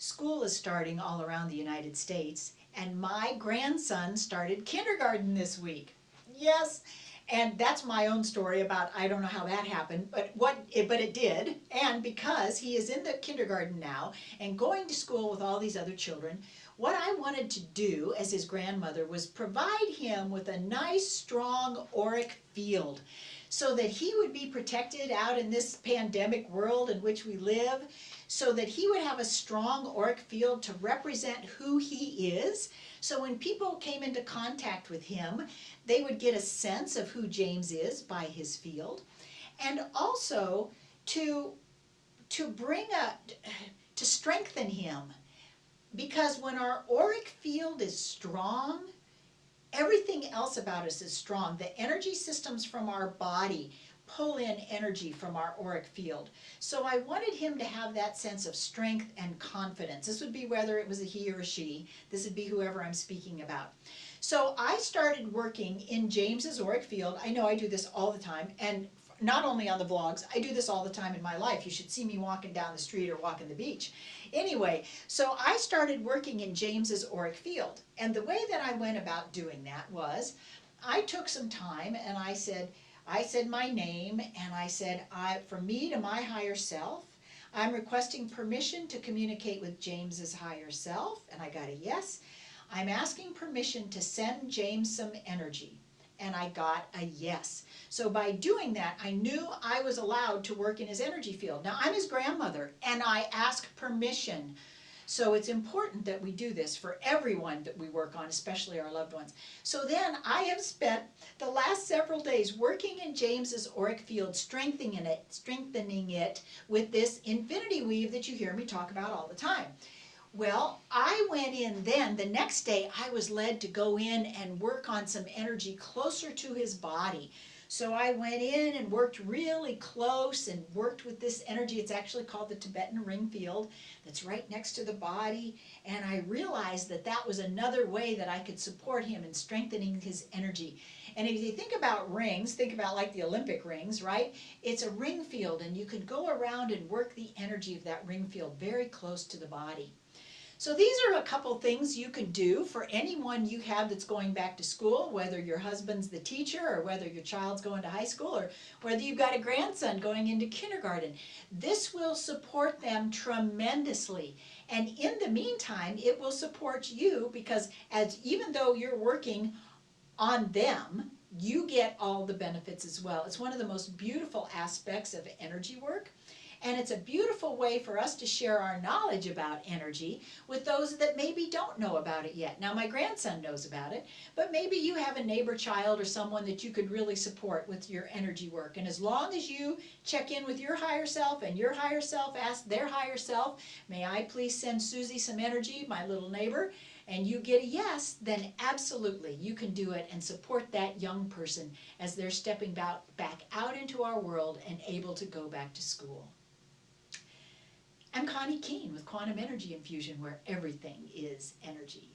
School is starting all around the United States, and my grandson started kindergarten this week. Yes, and that's my own story about I don't know how that happened, but it did. And because he is in the kindergarten now and going to school with all these other children, what I wanted to do as his grandmother was provide him with a nice strong auric field so that he would be protected out in this pandemic world in which we live, so that he would have a strong auric field to represent who he is. So when people came into contact with him, they would get a sense of who James is by his field. And also to bring to strengthen him. Because when our auric field is strong, everything else about us is strong. The energy systems from our body pull in energy from our auric field. So I wanted him to have that sense of strength and confidence. This would be whether it was a he or a she. This would be whoever I'm speaking about. So I started working in James's auric field. I know I do this all the time, and not only on the vlogs, I do this all the time in my life. You should see me walking down the street or walking the beach. Anyway, so I started working in James's auric field. And the way that I went about doing that was I took some time and I said my name, and I said, from me to my higher self, I'm requesting permission to communicate with James's higher self, and I got a yes. I'm asking permission to send James some energy, and I got a yes. So by doing that, I knew I was allowed to work in his energy field. Now, I'm his grandmother, and I ask permission. So it's important that we do this for everyone that we work on, especially our loved ones. So then I have spent the last several days working in James's auric field, strengthening it with this infinity weave that you hear me talk about all the time. Well, I went in then, the next day I was led to go in and work on some energy closer to his body. So I went in and worked really close and worked with this energy. It's actually called the Tibetan ring field that's right next to the body. And I realized that that was another way that I could support him in strengthening his energy. And if you think about rings, think about like the Olympic rings, right? It's a ring field, and you could go around and work the energy of that ring field very close to the body. So these are a couple things you can do for anyone you have that's going back to school, whether your husband's the teacher or whether your child's going to high school or whether you've got a grandson going into kindergarten. This will support them tremendously. And in the meantime, it will support you because even though you're working on them, you get all the benefits as well. It's one of the most beautiful aspects of energy work. And it's a beautiful way for us to share our knowledge about energy with those that maybe don't know about it yet. Now, my grandson knows about it, but maybe you have a neighbor child or someone that you could really support with your energy work. And as long as you check in with your higher self and your higher self asks their higher self, may I please send Susie some energy, my little neighbor, and you get a yes, then absolutely you can do it and support that young person as they're stepping back out into our world and able to go back to school. I'm Connie Keene with Quantum Energy Infusion, where everything is energy.